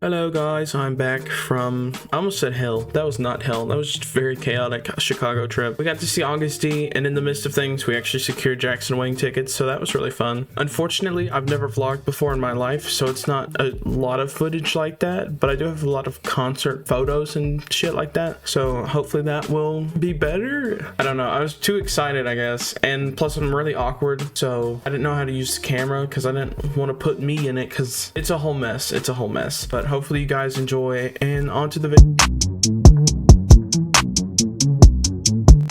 Hello guys, I'm back from, I almost said hell. That was not hell. That was just a very chaotic Chicago trip. We got to see Agust D, and in the midst of things, we actually secured Jackson Wang tickets, so that was really fun. Unfortunately, I've never vlogged before in my life, so it's not a lot of footage like that, but I do have a lot of concert photos and shit like that, so hopefully that will be better. I don't know, I was too excited, I guess, and plus I'm really awkward, so I didn't know how to use the camera because I didn't want to put me in it because it's a whole mess. It's a whole mess, but hopefully you guys enjoy, and on to the video.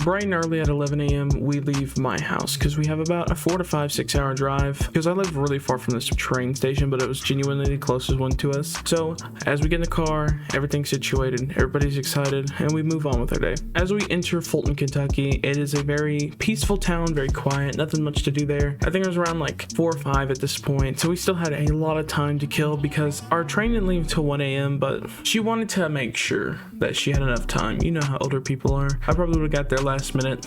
Bright and early at 11 a.m. we leave my house because we have about a 4 to 5 6-hour drive because I live really far from this train station, but it was genuinely the closest one to us. So as we get in the car, everything's situated, everybody's excited, and we move on with our day. As we enter Fulton, Kentucky, it is a very peaceful town, very quiet, nothing much to do there. I think it was around like 4 or 5 at this point, so we still had a lot of time to kill because our train didn't leave until 1 a.m. but she wanted to make sure that she had enough time. You know how older people are. I probably would have got there last minute.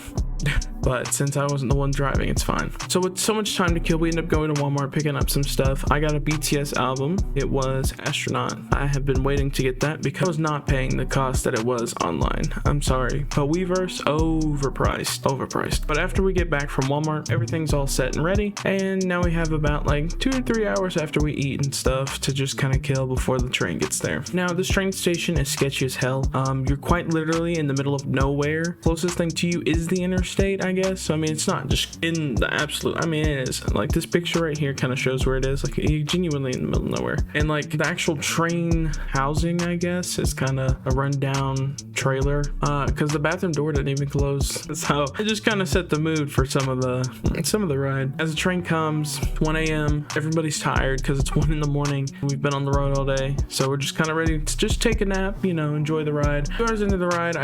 But since I wasn't the one driving, it's fine. So with so much time to kill, we ended up going to Walmart, picking up some stuff. I got a BTS album. It was Astronaut. I have been waiting to get that because I was not paying the cost that it was online. I'm sorry, but Weverse, overpriced. But after we get back from Walmart, everything's all set and ready. And now we have about like 2 or 3 hours after we eat and stuff to just kind of kill before the train gets there. Now this train station is sketchy as hell. You're quite literally in the middle of nowhere. Closest thing to you is the interstate, I guess. So I mean, it's not just in the absolute, I mean, it is. Like this picture right here kind of shows where it is. Like you're genuinely in the middle of nowhere. And like the actual train housing, I guess, is kind of a rundown trailer because the bathroom door didn't even close. So it just kind of set the mood for some of the ride. As the train comes, 1 a.m. everybody's tired because it's 1 in the morning. We've been on the road all day, so we're just kind of ready to just take a nap, you know, enjoy the ride. 2 hours into the ride,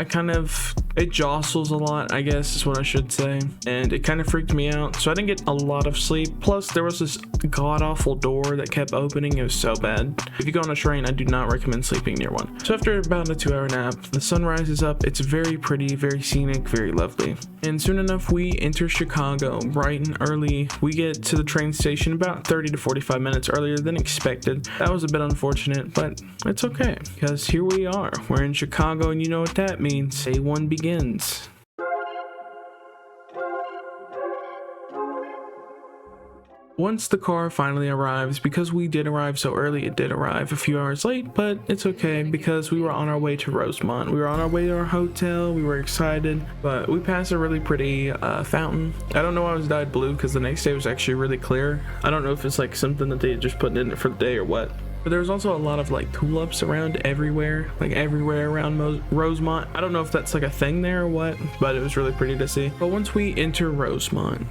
it jostles a lot, I guess is what I should say, and it kind of freaked me out, so I didn't get a lot of sleep. Plus there was this god-awful door that kept opening. It was so bad. If you go on a train, I do not recommend sleeping near one. So after about a 2-hour nap, the sun rises up. It's very pretty, very scenic, very lovely, and soon enough we enter Chicago bright and early. We get to the train station about 30 to 45 minutes earlier than expected. That was a bit unfortunate, but it's okay because here we are. We're in Chicago, and you know what that means. Day one begins. Once the car finally arrives, because we did arrive so early, it did arrive a few hours late, but it's okay because we were on our way to Rosemont. We were on our way to our hotel. We were excited, but we passed a really pretty fountain. I don't know why it was dyed blue because the next day was actually really clear. I don't know if it's like something that they just put in it for the day or what. But there was also a lot of like tulips around everywhere, like everywhere around Rosemont. I don't know if that's like a thing there or what, but it was really pretty to see. But once we enter Rosemont,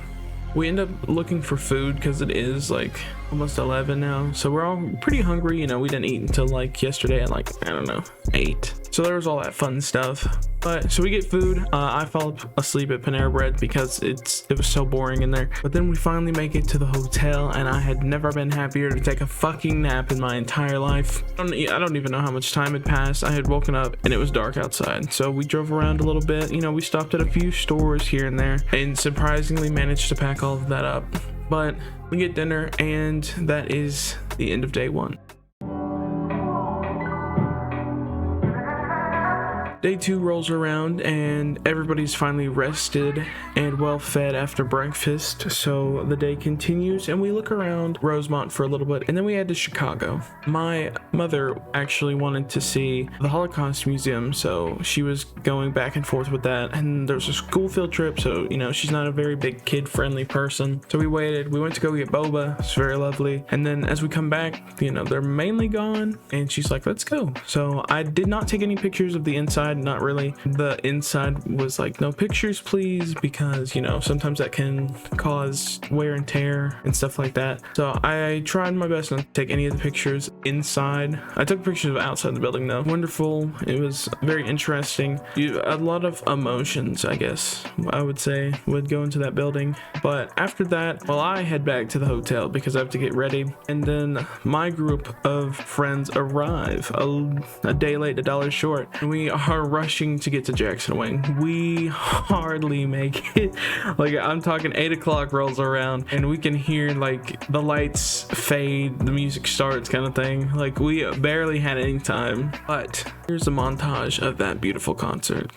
we end up looking for food because it is like almost 11 now, so we're all pretty hungry. You know, we didn't eat until like yesterday at like, I don't know, 8. So there was all that fun stuff. But so we get food. I fell asleep at Panera Bread because it was so boring in there. But then we finally make it to the hotel, and I had never been happier to take a fucking nap in my entire life. I don't even know how much time had passed. I had woken up and it was dark outside, so we drove around a little bit. You know, we stopped at a few stores here and there and surprisingly managed to pack all of that up. But we get dinner, and that is the end of day one. Day 2 rolls around, and everybody's finally rested and well fed after breakfast, so the day continues, and we look around Rosemont for a little bit, and then we head to Chicago. My mother actually wanted to see the Holocaust Museum, so she was going back and forth with that, and there was a school field trip, so you know, she's not a very big kid-friendly person. So we waited. We went to go get boba. It's very lovely, and then as we come back, you know, they're mainly gone, and she's like, let's go. So I did not take any pictures of the inside. Not really. The inside was like, no pictures please, because you know, sometimes that can cause wear and tear and stuff like that. So I tried my best not to take any of the pictures inside. I took pictures of outside the building though. Wonderful. It was very interesting. A lot of emotions, I guess I would say, would go into that building. But after that, well, I head back to the hotel because I have to get ready, and then my group of friends arrive a day late, $1 short, and we are rushing to get to Jackson Wang. We hardly make it. Like, I'm talking 8 o'clock rolls around and we can hear like the lights fade, the music starts kind of thing. Like, we barely had any time. But here's a montage of that beautiful concert.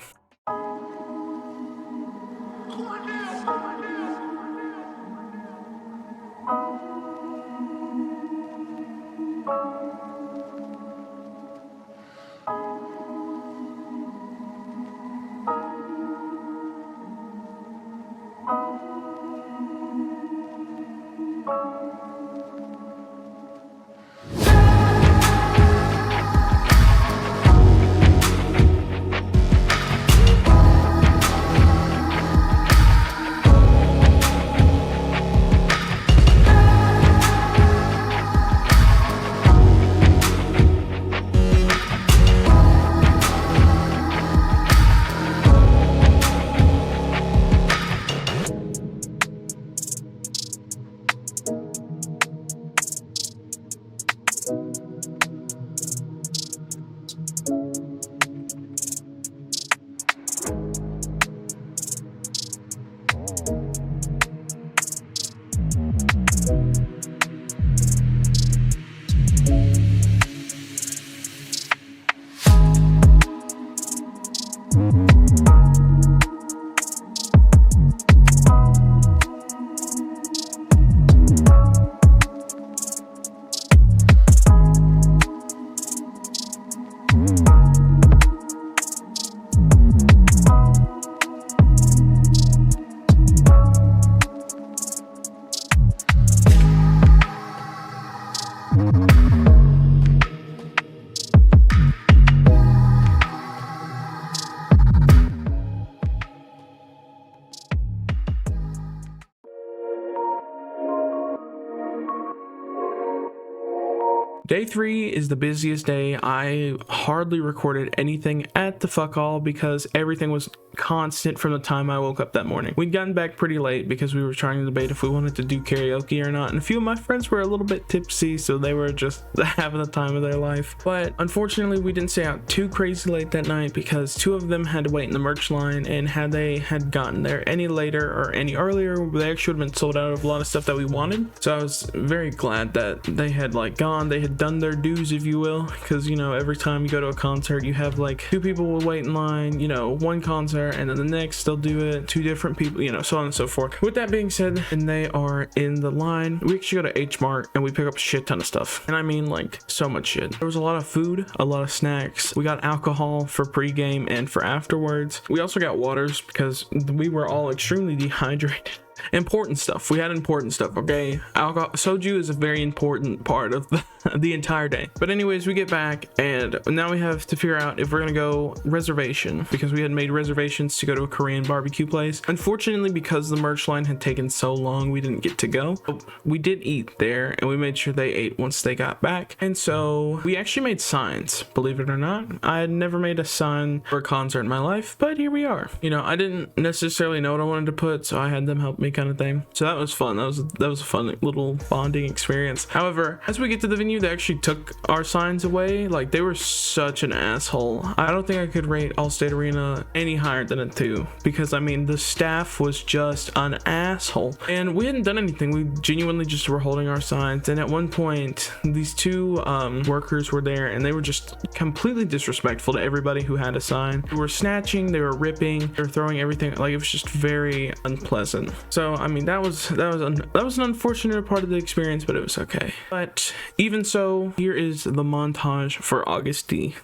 Day 3 is the busiest day. I hardly recorded anything at the fuck all because everything was constant from the time I woke up that morning. We'd gotten back pretty late because we were trying to debate if we wanted to do karaoke or not, and a few of my friends were a little bit tipsy, so they were just having the time of their life. But unfortunately, we didn't stay out too crazy late that night because 2 of them had to wait in the merch line, and had they had gotten there any later or any earlier, they actually would have been sold out of a lot of stuff that we wanted. So I was very glad that they had like gone, they had done their dues, if you will, because you know, every time you go to a concert you have like 2 people will wait in line, you know, one concert and then the next they'll do it, 2 different people, you know, so on and so forth. With that being said, and they are in the line, we actually go to H Mart and we pick up a shit ton of stuff, and I mean like so much shit. There was a lot of food, a lot of snacks. We got alcohol for pre-game and for afterwards. We also got waters because we were all extremely dehydrated. Important stuff. We had important stuff, okay? Alcohol, soju is a very important part of the entire day. But anyways, we get back and now we have to figure out if we're gonna go reservation, because we had made reservations to go to a Korean barbecue place. Unfortunately, because the merch line had taken so long, we didn't get to go. But we did eat there and we made sure they ate once they got back. And so we actually made signs, believe it or not. I had never made a sign for a concert in my life, but here we are. You know, I didn't necessarily know what I wanted to put, so I had them help me kind of thing. So that was fun. That was a fun little bonding experience. However, as we get to the venue, they actually took our signs away. Like, they were such an asshole. I don't think I could rate Allstate Arena any higher than a 2, because I mean, the staff was just an asshole and we hadn't done anything. We genuinely just were holding our signs, and at one point these 2 workers were there and they were just completely disrespectful to everybody who had a sign. They were snatching, they were ripping, they were throwing everything. Like, it was just very unpleasant. So I mean, that was an unfortunate part of the experience, but it was okay. But even so, here is the montage for Agust D.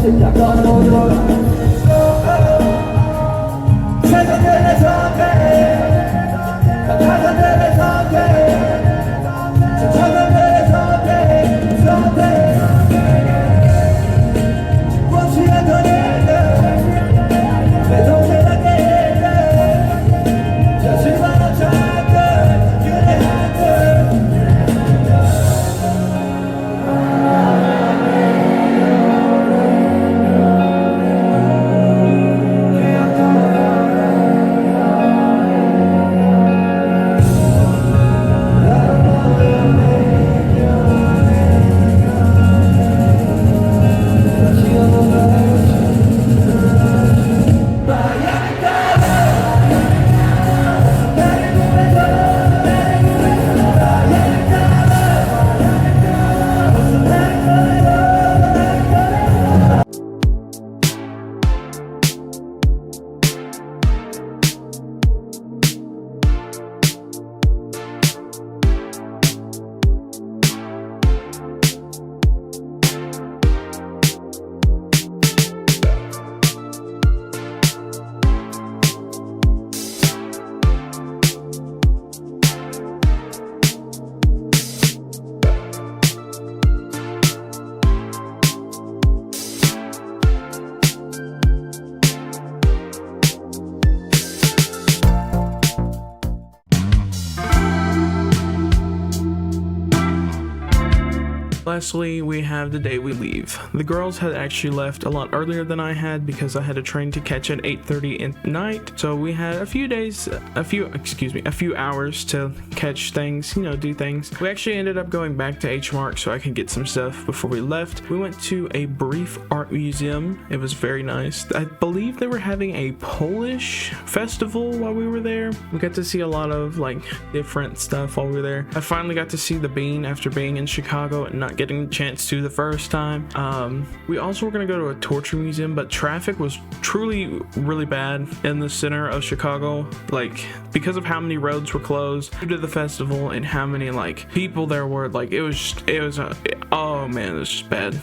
𝘠𝘠 Lastly, we have the day we leave. The girls had actually left a lot earlier than I had because I had a train to catch at 8:30 at night. So we had a few hours to catch things, do things. We actually ended up going back to H Mart so I could get some stuff before we left. We went to a brief art museum. It was very nice. I believe they were having a Polish festival while we were there. We got to see a lot of like different stuff while we were there. I finally got to see the Bean after being in Chicago and not getting the chance to the first time. We also were going to go to a torture museum, but traffic was truly really bad in the center of Chicago, like because of how many roads were closed due to the festival and how many like people there were. Like it was oh man, it was just bad.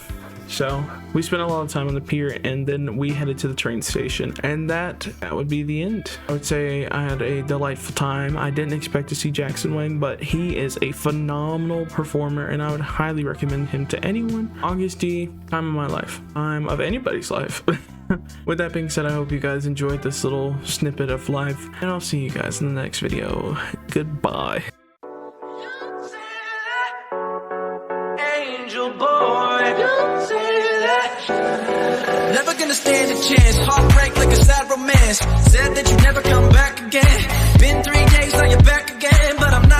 So we spent a lot of time on the pier and then we headed to the train station, and that would be the end. I would say I had a delightful time. I didn't expect to see Jackson Wang, but he is a phenomenal performer and I would highly recommend him to anyone. Agust D, time of my life, time of anybody's life. With that being said, I hope you guys enjoyed this little snippet of life, and I'll see you guys in the next video. Goodbye. Never gonna stand a chance. Heartbreak like a sad romance. Said that you'd never come back again. Been 3 days, now you're back again. But I'm not